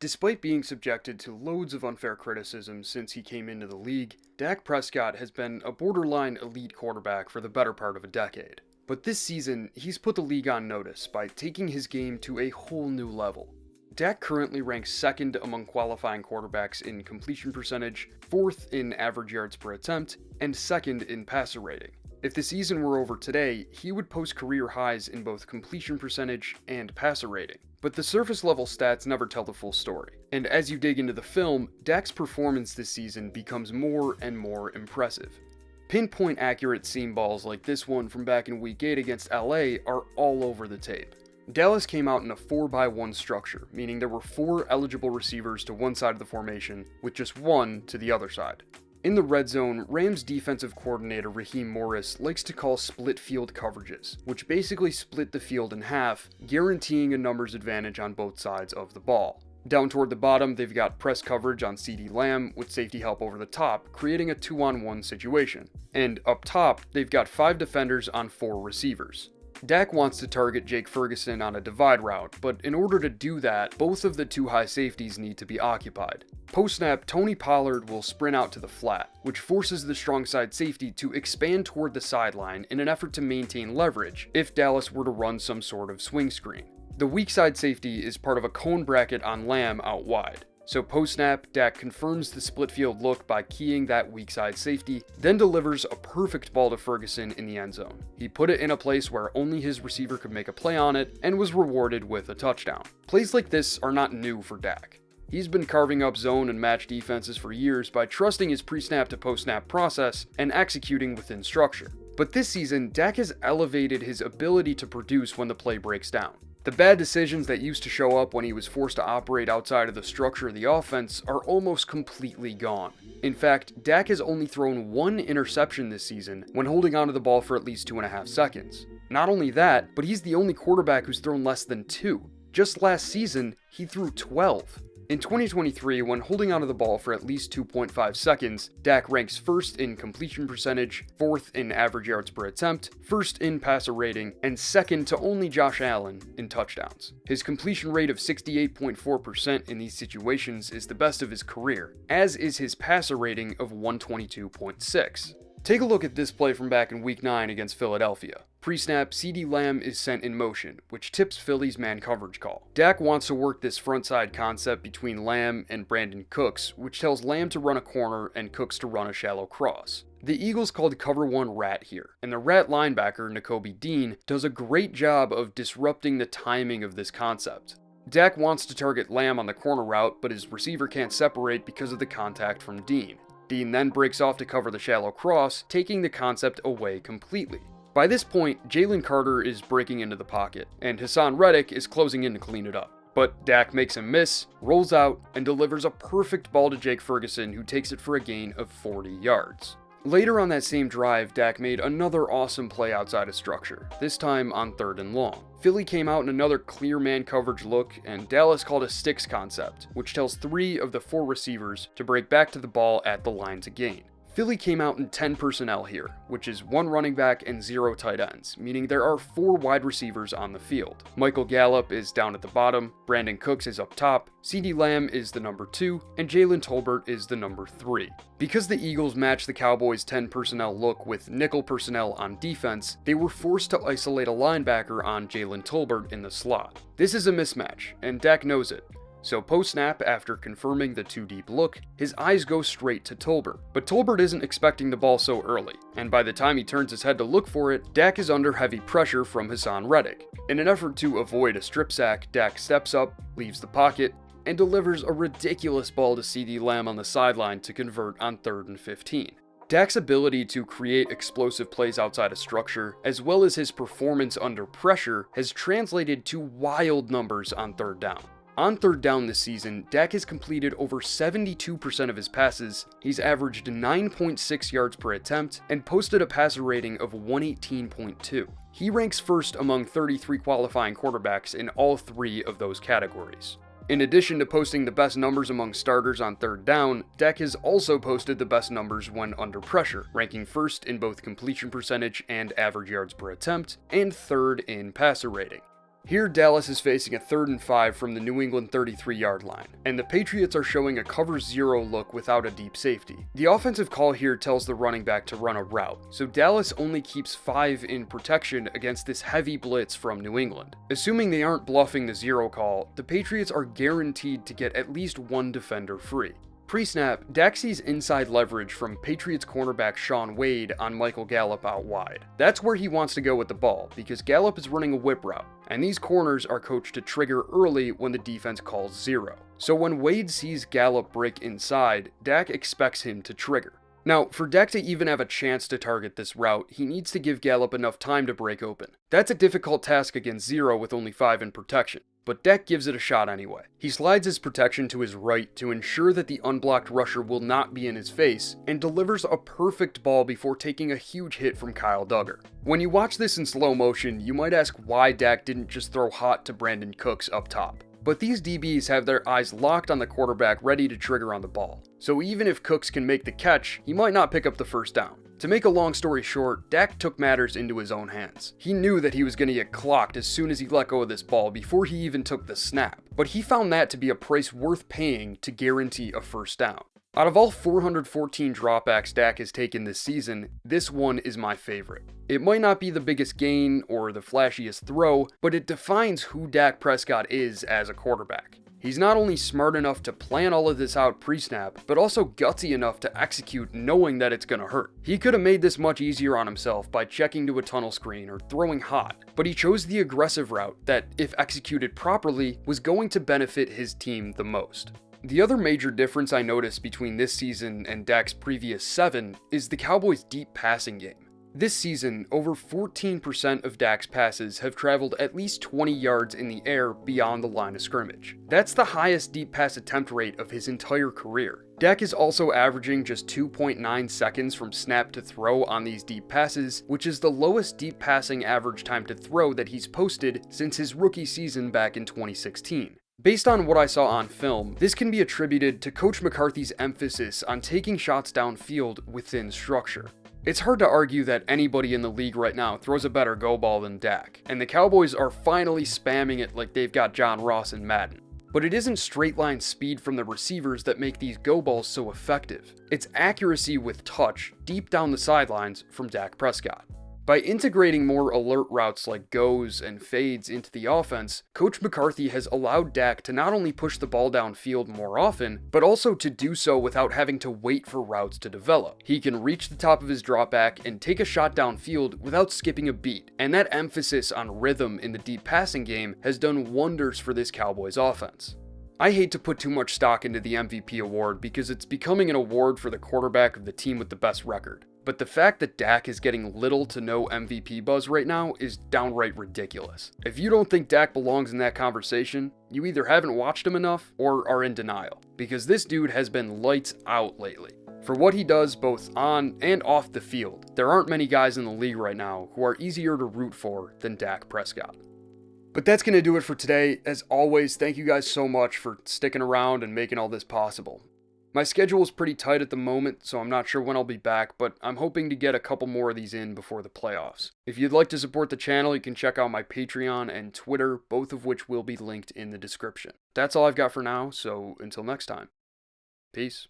Despite being subjected to loads of unfair criticism since he came into the league, Dak Prescott has been a borderline elite quarterback for the better part of a decade. But this season, he's put the league on notice by taking his game to a whole new level. Dak currently ranks second among qualifying quarterbacks in completion percentage, fourth in average yards per attempt, and second in passer rating. If the season were over today, he would post career highs in both completion percentage and passer rating. But the surface level stats never tell the full story, and as you dig into the film, Dak's performance this season becomes more and more impressive. Pinpoint accurate seam balls like this one from back in Week 8 against LA are all over the tape. Dallas came out in a 4-by-1 structure, meaning there were 4 eligible receivers to one side of the formation, with just 1 to the other side. In the red zone, Rams defensive coordinator Raheem Morris likes to call split field coverages, which basically split the field in half, guaranteeing a numbers advantage on both sides of the ball. Down toward the bottom, they've got press coverage on CeeDee Lamb with safety help over the top, creating a 2-on-1 situation. And up top, they've got 5 defenders on 4 receivers. Dak wants to target Jake Ferguson on a divide route, but in order to do that, both of the 2 high safeties need to be occupied. Post-snap, Tony Pollard will sprint out to the flat, which forces the strong side safety to expand toward the sideline in an effort to maintain leverage if Dallas were to run some sort of swing screen. The weak side safety is part of a cone bracket on Lamb out wide. So post-snap, Dak confirms the split field look by keying that weak side safety, then delivers a perfect ball to Ferguson in the end zone. He put it in a place where only his receiver could make a play on it, and was rewarded with a touchdown. Plays like this are not new for Dak. He's been carving up zone and match defenses for years by trusting his pre-snap to post-snap process and executing within structure. But this season, Dak has elevated his ability to produce when the play breaks down. The bad decisions that used to show up when he was forced to operate outside of the structure of the offense are almost completely gone. In fact, Dak has only thrown 1 interception this season when holding onto the ball for at least 2.5 seconds. Not only that, but he's the only quarterback who's thrown less than 2. Just last season, he threw 12. In 2023, when holding onto the ball for at least 2.5 seconds, Dak ranks first in completion percentage, fourth in average yards per attempt, first in passer rating, and second to only Josh Allen in touchdowns. His completion rate of 68.4% in these situations is the best of his career, as is his passer rating of 122.6. Take a look at this play from back in Week 9 against Philadelphia. Pre-snap, CeeDee Lamb is sent in motion, which tips Philly's man coverage call. Dak wants to work this front-side concept between Lamb and Brandon Cooks, which tells Lamb to run a corner and Cooks to run a shallow cross. The Eagles called cover 1 rat here, and the rat linebacker, Nakobe Dean, does a great job of disrupting the timing of this concept. Dak wants to target Lamb on the corner route, but his receiver can't separate because of the contact from Dean. Dean then breaks off to cover the shallow cross, taking the concept away completely. By this point, Jalen Carter is breaking into the pocket, and Hassan Reddick is closing in to clean it up. But Dak makes him miss, rolls out, and delivers a perfect ball to Jake Ferguson, who takes it for a gain of 40 yards. Later on that same drive, Dak made another awesome play outside of structure, this time on 3rd and long. Philly came out in another clear man coverage look, and Dallas called a sticks concept, which tells 3 of the 4 receivers to break back to the ball at the line to gain. Philly came out in 10 personnel here, which is 1 running back and 0 tight ends, meaning there are 4 wide receivers on the field. Michael Gallup is down at the bottom, Brandon Cooks is up top, CeeDee Lamb is the number 2, and Jalen Tolbert is the number 3. Because the Eagles matched the Cowboys' 10 personnel look with nickel personnel on defense, they were forced to isolate a linebacker on Jalen Tolbert in the slot. This is a mismatch, and Dak knows it. So post-snap, after confirming the 2-deep look, his eyes go straight to Tolbert. But Tolbert isn't expecting the ball so early, and by the time he turns his head to look for it, Dak is under heavy pressure from Hassan Reddick. In an effort to avoid a strip sack, Dak steps up, leaves the pocket, and delivers a ridiculous ball to CeeDee Lamb on the sideline to convert on 3rd and 15. Dak's ability to create explosive plays outside of structure, as well as his performance under pressure, has translated to wild numbers on 3rd down. On 3rd down this season, Dak has completed over 72% of his passes, he's averaged 9.6 yards per attempt, and posted a passer rating of 118.2. He ranks first among 33 qualifying quarterbacks in all 3 of those categories. In addition to posting the best numbers among starters on 3rd down, Dak has also posted the best numbers when under pressure, ranking first in both completion percentage and average yards per attempt, and 3rd in passer rating. Here, Dallas is facing a 3rd and 5 from the New England 33-yard line, and the Patriots are showing a cover 0 look without a deep safety. The offensive call here tells the running back to run a route, so Dallas only keeps 5 in protection against this heavy blitz from New England. Assuming they aren't bluffing the 0 call, the Patriots are guaranteed to get at least one defender free. Pre-snap, Dak sees inside leverage from Patriots cornerback Shaun Wade on Michael Gallup out wide. That's where he wants to go with the ball, because Gallup is running a whip route, and these corners are coached to trigger early when the defense calls 0. So when Wade sees Gallup break inside, Dak expects him to trigger. Now, for Dak to even have a chance to target this route, he needs to give Gallup enough time to break open. That's a difficult task against 0 with only 5 in protection, but Dak gives it a shot anyway. He slides his protection to his right to ensure that the unblocked rusher will not be in his face, and delivers a perfect ball before taking a huge hit from Kyle Duggar. When you watch this in slow motion, you might ask why Dak didn't just throw hot to Brandon Cooks up top. But these DBs have their eyes locked on the quarterback ready to trigger on the ball. So even if Cooks can make the catch, he might not pick up the first down. To make a long story short, Dak took matters into his own hands. He knew that he was going to get clocked as soon as he let go of this ball before he even took the snap. But he found that to be a price worth paying to guarantee a first down. Out of all 414 dropbacks Dak has taken this season, this one is my favorite. It might not be the biggest gain or the flashiest throw, but it defines who Dak Prescott is as a quarterback. He's not only smart enough to plan all of this out pre-snap, but also gutsy enough to execute knowing that it's gonna hurt. He could have made this much easier on himself by checking to a tunnel screen or throwing hot, but he chose the aggressive route that, if executed properly, was going to benefit his team the most. The other major difference I noticed between this season and Dak's previous 7 is the Cowboys' deep passing game. This season, over 14% of Dak's passes have traveled at least 20 yards in the air beyond the line of scrimmage. That's the highest deep pass attempt rate of his entire career. Dak is also averaging just 2.9 seconds from snap to throw on these deep passes, which is the lowest deep passing average time to throw that he's posted since his rookie season back in 2016. Based on what I saw on film, this can be attributed to Coach McCarthy's emphasis on taking shots downfield within structure. It's hard to argue that anybody in the league right now throws a better go ball than Dak, and the Cowboys are finally spamming it like they've got John Ross in Madden. But it isn't straight line speed from the receivers that make these go balls so effective. It's accuracy with touch deep down the sidelines from Dak Prescott. By integrating more alert routes like goes and fades into the offense, Coach McCarthy has allowed Dak to not only push the ball downfield more often, but also to do so without having to wait for routes to develop. He can reach the top of his dropback and take a shot downfield without skipping a beat, and that emphasis on rhythm in the deep passing game has done wonders for this Cowboys offense. I hate to put too much stock into the MVP award because it's becoming an award for the quarterback of the team with the best record. But the fact that Dak is getting little to no MVP buzz right now is downright ridiculous. If you don't think Dak belongs in that conversation, you either haven't watched him enough or are in denial, because this dude has been lights out lately. For what he does both on and off the field, there aren't many guys in the league right now who are easier to root for than Dak Prescott. But that's going to do it for today. As always, thank you guys so much for sticking around and making all this possible. My schedule is pretty tight at the moment, so I'm not sure when I'll be back, but I'm hoping to get a couple more of these in before the playoffs. If you'd like to support the channel, you can check out my Patreon and Twitter, both of which will be linked in the description. That's all I've got for now, so until next time. Peace.